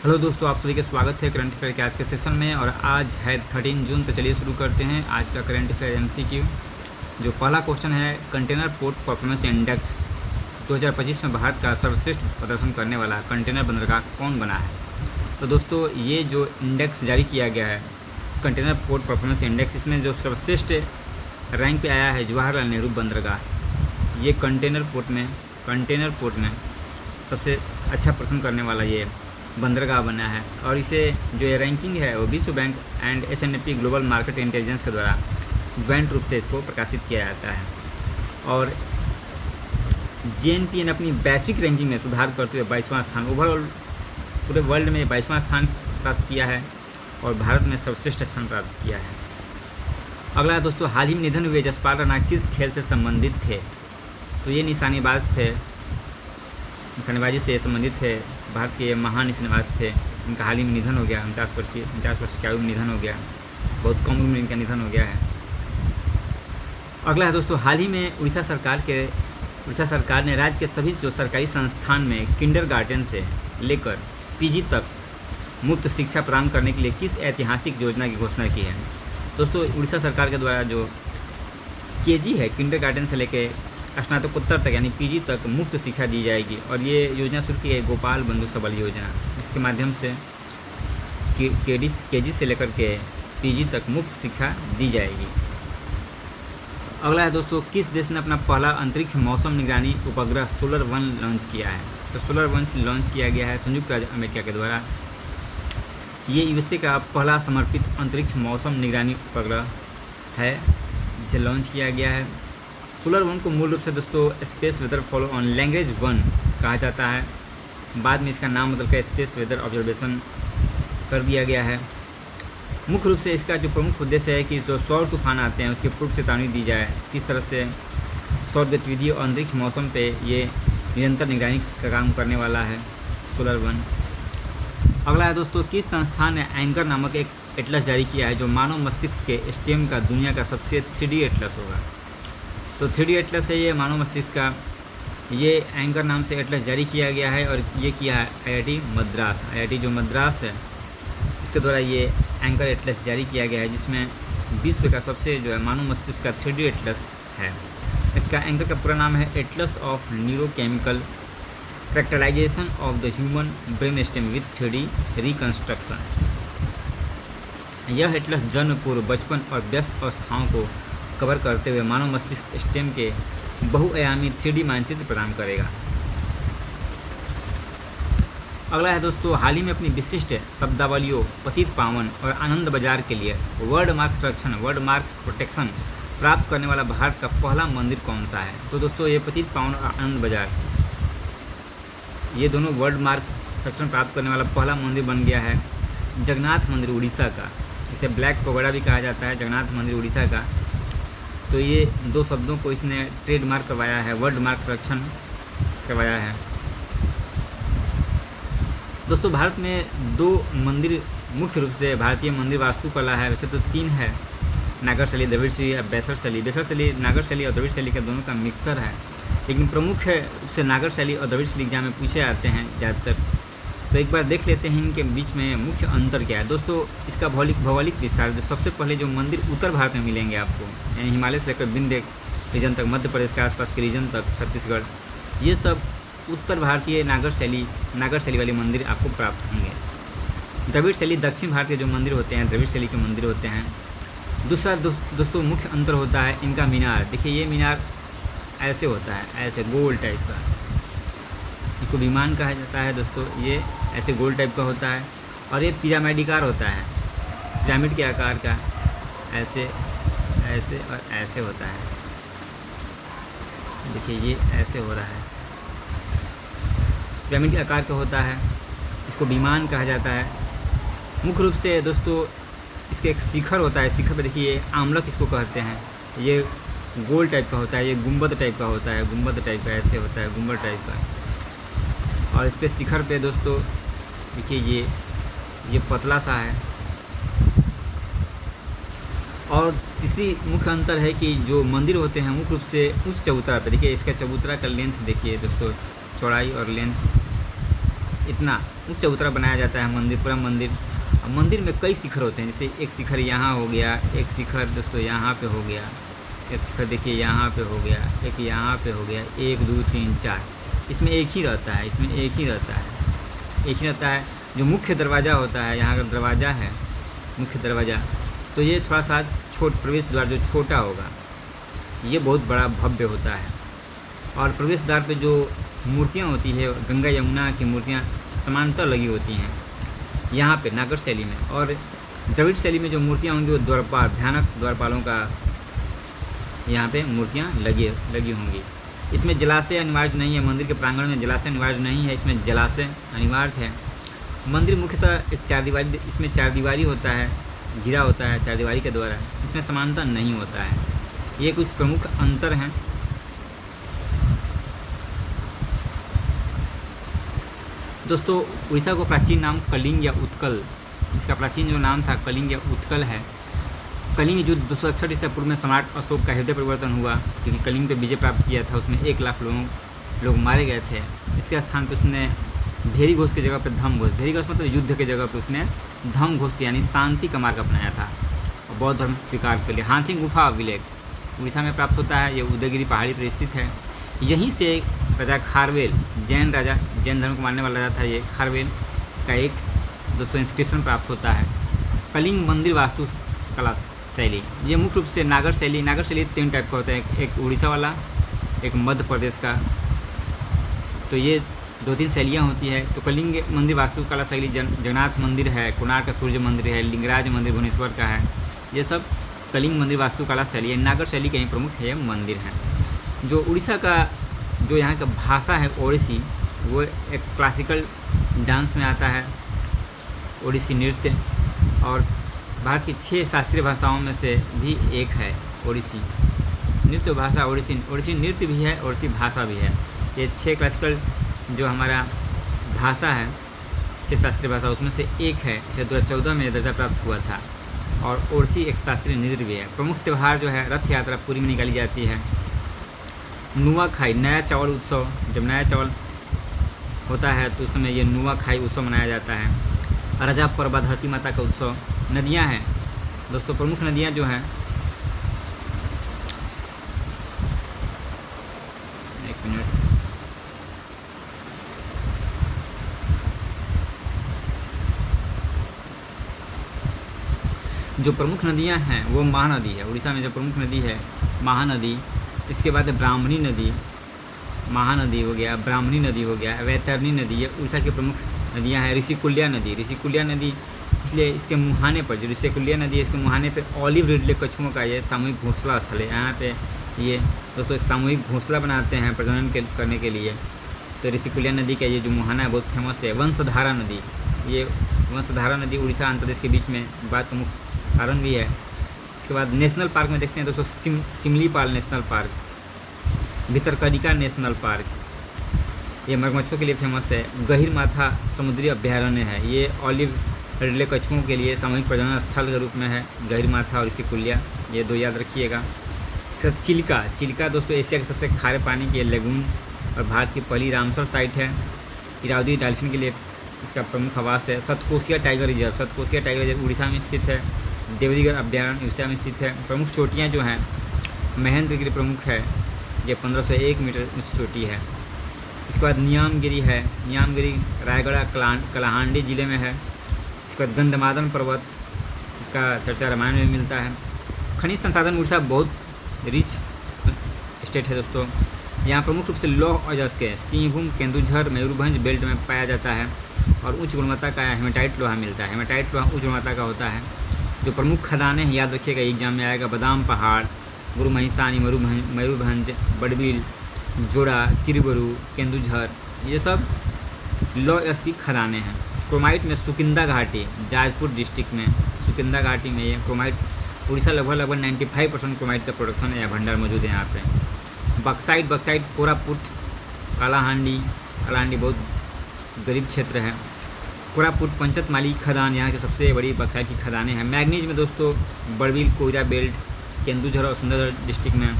Hello दोस्तों, आप सभी का स्वागत है करंट अफेयर के आज के सेशन में। और आज है 13 जून, तो चलिए शुरू करते हैं आज का करंट अफेयर एमसीक्यू। जो पहला क्वेश्चन है, कंटेनर पोर्ट परफॉर्मेंस इंडेक्स 2025 में भारत का सर्वश्रेष्ठ प्रदर्शन करने वाला कंटेनर बंदरगाह कौन बना है। तो दोस्तों, ये जो इंडेक्स जारी किया गया है कंटेनर पोर्ट परफॉर्मेंस इंडेक्स, इसमें जो सर्वश्रेष्ठ रैंक पे आया है जवाहरलाल नेहरू बंदरगाह। ये कंटेनर पोर्ट में सबसे अच्छा प्रदर्शन करने वाला ये बंदरगाह बना है। और इसे जो ये रैंकिंग है वो विश्व bank and S&P global market intelligence के द्वारा ज्वाइंट रूप से इसको प्रकाशित किया जाता है। और JNP ने अपनी वैश्विक रैंकिंग में सुधार करते हुए 22वां स्थान, ओवरऑल पूरे वर्ल्ड में 22वां स्थान प्राप्त किया है और भारत में सर्वश्रेष्ठ स्थान प्राप्त किया है। अगला दोस्तों, हाल ही में निधन हुए जसपाल राणा किस खेल से संबंधित थे। तो ये निशानेबाजी से संबंधित थे। भारत के महान निशानेबाज थे। इनका हाल ही में निधन हो गया, 49 वर्ष की आयु में निधन हो गया। बहुत कम उम्र में इनका निधन हो गया है। अगला है दोस्तों, हाल ही में उड़ीसा सरकार ने राज्य के सभी जो सरकारी संस्थान में किंडरगार्टन से लेकर PG तक मुफ्त शिक्षा प्रदान करने के लिए किस ऐतिहासिक योजना की घोषणा की है। दोस्तों, उड़ीसा सरकार के द्वारा जो KG है, किंडरगार्टन से लेकर स्नातकोत्तर तक यानी PG तक मुफ्त शिक्षा दी जाएगी। और ये योजना शुरू की है गोपाल बंधु सबल योजना। इसके माध्यम से KG से लेकर के PG तक मुफ्त शिक्षा दी जाएगी। अगला है दोस्तों, किस देश ने अपना पहला अंतरिक्ष मौसम निगरानी उपग्रह SolarOne लॉन्च किया है। तो SolarOne लॉन्च किया गया है संयुक्त राज्य अमेरिका के द्वारा। ये USA का पहला समर्पित अंतरिक्ष मौसम निगरानी उपग्रह है जिसे लॉन्च किया गया है। SolarOne को मूल रूप से दोस्तों space weather follow on language 1 कहा जाता है। बाद में इसका नाम बदलकर स्पेस वेदर ऑब्जर्वेशन कर दिया गया है। मुख्य रूप से इसका जो प्रमुख उद्देश्य है कि जो सौर तूफान आते हैं उसकी पूर्व चेतावनी दी जाए, किस तरह से सौर गतिविधि और अंतरिक्ष मौसम पे ये निरंतर निगरानी का काम करने वाला है SolarOne। अगला है दोस्तों, किस संस्थान ने एंकर नामक एक एटलस जारी किया है जो मानव मस्तिष्क के स्टेम का दुनिया का सबसे 3D एटलस होगा। तो 3D एटलस है ये मानव मस्तिष्क का। ये एंकर नाम से एटलस जारी किया गया है और ये किया है IIT जो मद्रास है इसके द्वारा ये एंकर एटलस जारी किया गया है, जिसमें विश्व का सबसे जो है मानव मस्तिष्क का 3D एटलस है। इसका एंकर का पूरा नाम है atlas of neurochemical characterisation of the human brain stem with 3D reconstruction. यह एटलस जन्म पूर्व, बचपन और वयस्क अवस्थाओं को कवर करते हुए मानव मस्तिष्क स्टेम के बहुआयामी 3D मानचित्र प्रदान करेगा। अगला है दोस्तों, हाल ही में अपनी विशिष्ट शब्दावलियों पतित पावन और आनंद बाजार के लिए वर्ड मार्क प्रोटेक्शन प्राप्त करने वाला भारत का पहला मंदिर कौन सा है। तो दोस्तों, ये पतित पावन और आनंद बाजार ये दोनों वर्ड मार्क संरक्षण प्राप्त करने वाला पहला मंदिर बन गया है जगन्नाथ मंदिर उड़ीसा का। इसे ब्लैक पगोड़ा भी कहा जाता है, जगन्नाथ मंदिर उड़ीसा का। तो ये दो शब्दों को इसने ट्रेडमार्क करवाया है, वर्ड मार्क संरक्षण करवाया है। दोस्तों, भारत में 2 मंदिर मुख्य रूप से भारतीय मंदिर वास्तुकला है। वैसे तो 3 है, नागर शैली, द्रविड़ शैली और बैसर शैली। बैसर शैली नागर शैली और द्रविड़ शैली का दोनों का मिक्सर है, लेकिन प्रमुख रूप से नागर शैली और द्रविड़ शैली एग्जाम में पूछे आते हैं ज़्यादातर। तो एक बार देख लेते हैं इनके बीच में मुख्य अंतर क्या है। दोस्तों, इसका भौगोलिक विस्तार, जो सबसे पहले जो मंदिर उत्तर भारत में मिलेंगे आपको, यानी हिमालय से लेकर विंध्य रीजन तक, मध्य प्रदेश के आसपास के रीजन तक, छत्तीसगढ़, ये सब उत्तर भारतीय नागर शैली वाले मंदिर आपको प्राप्त होंगे। द्रविड़ शैली दक्षिण भारत के जो मंदिर होते हैं द्रविड़ शैली के मंदिर होते हैं। दूसरा दोस्तों मुख्य अंतर होता है इनका मीनार। देखिए, ये मीनार ऐसे होता है, ऐसे गोल टाइप का, इसको विमान कहा जाता है दोस्तों। ये ऐसे गोल टाइप का होता है और ये पिरामिडाकार होता है, पिरामिड के आकार का, ऐसे ऐसे और ऐसे होता है। देखिए, ये ऐसे हो रहा है, पिरामिड के आकार का होता है, इसको विमान कहा जाता है। मुख्य रूप से दोस्तों इसके एक शिखर होता है, शिखर पे देखिए आमलक इसको कहते हैं। ये गोल टाइप का होता है, ये गुंबद टाइप का होता है, गुंबद टाइप का ऐसे होता है, गुंबद टाइप का। और इस पे शिखर पे दोस्तों देखिए ये पतला सा है। और तीसरी मुख्य अंतर है कि जो मंदिर होते हैं मुख्य रूप से उस चबूतरा पे, देखिए इसका चबूतरा का लेंथ देखिए दोस्तों, चौड़ाई और लेंथ इतना उच्च चबूतरा बनाया जाता है मंदिर, पूरा मंदिर। मंदिर में कई शिखर होते हैं, जैसे एक शिखर यहाँ हो गया, एक शिखर दोस्तों यहाँ पे हो गया, एक शिखर देखिए यहाँ पे हो गया, एक यहाँ पे हो गया, 1 2 3 4। इसमें एक ही रहता है, इसमें एक ही रहता है, एक ही रहता है। जो मुख्य दरवाज़ा होता है, यहाँ का दरवाज़ा है मुख्य दरवाज़ा, तो ये थोड़ा सा प्रवेश द्वार जो छोटा होगा, ये बहुत बड़ा भव्य होता है। और प्रवेश द्वार पे जो मूर्तियाँ होती है, गंगा यमुना की मूर्तियाँ समानांतर लगी होती हैं यहाँ पे नागर शैली में। और द्रविड़ शैली में जो मूर्तियाँ होंगी वो द्वारपाल, भयानक द्वारपालों का यहाँ पे मूर्तियाँ लगी होंगी। इसमें जलाशय अनिवार्य नहीं है, मंदिर के प्रांगण में जलाशय अनिवार्य नहीं है, इसमें जलाशय अनिवार्य है। मंदिर मुख्यतः एक चारदीवारी, इसमें चारदीवारी होता है, घिरा होता है चारदीवारी के द्वारा, इसमें समानता नहीं होता है। ये कुछ प्रमुख अंतर हैं। दोस्तों उड़ीसा को प्राचीन नाम कलिंग या उत्कल, इसका प्राचीन जो नाम था कलिंग या उत्कल है। कलिंग युद्ध 261 ईसा पूर्व में सम्राट अशोक का हृदय परिवर्तन हुआ, क्योंकि कलिंग पे विजय प्राप्त किया था। उसमें 1 लाख लोग मारे गए थे। इसके स्थान पर उसने भेरी घोष की जगह पर धम्म घोष, भेरी घोष मतलब युद्ध की जगह पर उसने धम्म घोष यानी शांति का मार्ग अपनाया था और बौद्ध धर्म स्वीकार कर लिया। हाथी गुफा अभिलेख उड़ीसा में प्राप्त होता है, ये उदयगिरी पहाड़ी पर स्थित है। यहीं से राजा खारवेल, जैन धर्म को मानने वाला राजा था ये खारवेल का एक दोस्तों इंस्क्रिप्शन प्राप्त होता है। कलिंग मंदिर वास्तु कला शैली, ये मुख्य रूप से नागर शैली 3 टाइप का होता है, एक उड़ीसा वाला, एक मध्य प्रदेश का। तो ये 2-3 शैलियाँ होती है। तो कलिंग मंदिर वास्तु कला शैली जगन्नाथ मंदिर है, कोणार्क का सूर्य मंदिर है, लिंगराज मंदिर भुवनेश्वर का है, ये सब कलिंग मंदिर वास्तु कला शैली है। नागर शैली के ही प्रमुख है मंदिर हैं। जो उड़ीसा का जो यहाँ का भाषा है ओडिसी, वो एक क्लासिकल डांस में आता है, ओडिसी नृत्य, और भारत की 6 शास्त्रीय भाषाओं में से भी एक है ओडिसी नृत्य भाषा। ओडिसी नृत्य भी है, ओडिसी भाषा भी है। ये 6 क्लासिकल जो हमारा भाषा है, 6 शास्त्रीय भाषा, उसमें से एक है। इसे 2014 में दर्जा प्राप्त हुआ था। और ओडिसी एक शास्त्रीय नृत्य भी है। प्रमुख त्यौहार जो है रथ यात्रा पुरी में निकाली जाती है। नुआखाई नया चावल उत्सव, जब नया चावल होता है तो उस समय ये नुआखाई उत्सव मनाया जाता है। राजा परबा धरती माता का उत्सव। नदियां हैं दोस्तों, प्रमुख नदियां जो हैं, एक मिनट, जो प्रमुख नदियां हैं वो महानदी है। उड़ीसा में जो प्रमुख नदी है महानदी, इसके बाद ब्राह्मणी नदी, महानदी हो गया, ब्राह्मणी नदी हो गया, वैतरणी नदी, ये उड़ीसा की प्रमुख नदियां हैं। ऋषिकुल्या नदी इसलिए इसके मुहाने पर, जो ऋषिकुल्या नदी है, इसके मुहाने पे ऑलिव रिडले कछुओं का ये सामूहिक घोंसला स्थल है। यहाँ पे ये दोस्तों एक सामूहिक घोंसला बनाते हैं प्रजनन करने के लिए। तो ऋषिकुल्या नदी का ये जो मुहाना है बहुत फेमस है। वंशधारा नदी, ये वंशधारा नदी उड़ीसा आंध्र प्रदेश के बीच में बात का मुख्य कारण भी है। इसके बाद नेशनल पार्क में देखते हैं दोस्तों, Simlipal national park, Bhitarkanika national park, ये मगरमच्छों के लिए फेमस है। गहीर माथा समुद्री अभ्यारण्य है, ये ऑलिव रिडले कछुओं के लिए सामूहिक प्रजनन स्थल के रूप में है। गहीर माथा और ऋषिकुल्या, ये 2 याद रखिएगा। चिल्का दोस्तों एशिया के सबसे खारे पानी की लेगून और भारत की पहली रामसर साइट है। इरावदी डॉल्फिन के लिए इसका प्रमुख आवास है। सतकोसिया टाइगर रिजर्व उड़ीसा में स्थित है। देवदीगढ़ अभ्यारण्य उड़ीसा में स्थित है। प्रमुख चोटियाँ जो हैं, महेंद्रगिरी प्रमुख है, ये 1501 मीटर ऊँची चोटी है। इसके बाद नियामगिरी है, नियामगिरी रायगढ़ कलाहांडी जिले में है। इसके बाद गंधमादन पर्वत, इसका चर्चा रामायण में मिलता है। खनिज संसाधन उड़ीसा बहुत रिच स्टेट है दोस्तों। यहाँ प्रमुख रूप से लौह अयस्क के सिंहभूम, केंदुझर, मयूरभंज बेल्ट में पाया जाता है और उच्च गुणवत्ता का हेमेटाइट लोहा मिलता है। हेमेटाइट लोहा उच्च गुणवत्ता का होता है। जो प्रमुख खदानें हैं याद रखिएगा, एग्जाम में आएगा, बादाम पहाड़, गुरु महिसानी, मयूरभंज, बड़बिल, जोड़ा, तिरुवरू, केंदुझर, ये सब लौह अयस्क की खदानें हैं। क्रोमाइट में सुकिंदा घाटी, जाजपुर डिस्ट्रिक्ट में सुकिंदा घाटी में ये क्रोमाइट, उड़ीसा लगभग 95% क्रोमाइट का प्रोडक्शन है या भंडार मौजूद है यहाँ पे। बक्साइट कोरापुट, कालाहांडी बहुत गरीब क्षेत्र है। कोरापुट पंचतमाली खदान यहाँ की सबसे बड़ी बक्साइट की खदानें हैं। मैग्नीज में दोस्तों बड़बिल कोयला बेल्ट, केंदुझर और सुंदरगढ़ डिस्ट्रिक्ट में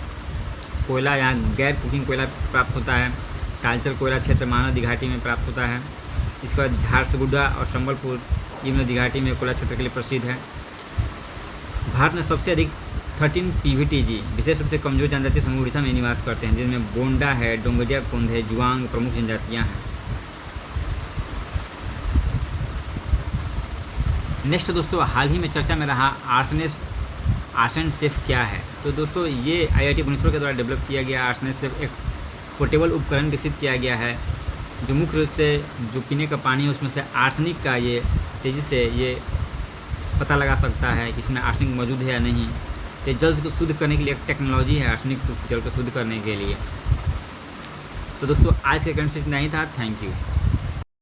कोयला, यहाँ गैर कुकिंग कोयला प्राप्त होता है। तालचर कोयला क्षेत्र महानदी घाटी में प्राप्त होता है। इसके बाद झारसुगुडा और संबलपुर ये नदी घाटी में कोयला क्षेत्र के लिए प्रसिद्ध है। भारत में सबसे अधिक 13 PVTG विशेष रूप से कमजोर जनजातीय समूह उड़ीसा में निवास करते हैं, जिनमें बोंडा है, डोंगरिया कुंद है, जुआंग प्रमुख जनजातियां हैं। नेक्स्ट दोस्तों, हाल ही में चर्चा में रहा आर्सन सेफ क्या है। तो दोस्तों ये IIT भुवनेश्वर के द्वारा डेवलप किया गया आर्सन सेफ एक पोर्टेबल उपकरण विकसित किया गया है, जो मुख्य रूप से जो पीने का पानी है उसमें से आर्सेनिक का ये तेज़ी से ये पता लगा सकता है कि इसमें आर्सेनिक मौजूद है या नहीं। तो जल को शुद्ध करने के लिए एक टेक्नोलॉजी है आर्सेनिक जल को शुद्ध करने के लिए। तो दोस्तों आज के कंटेंट इतना ही था। Thank you.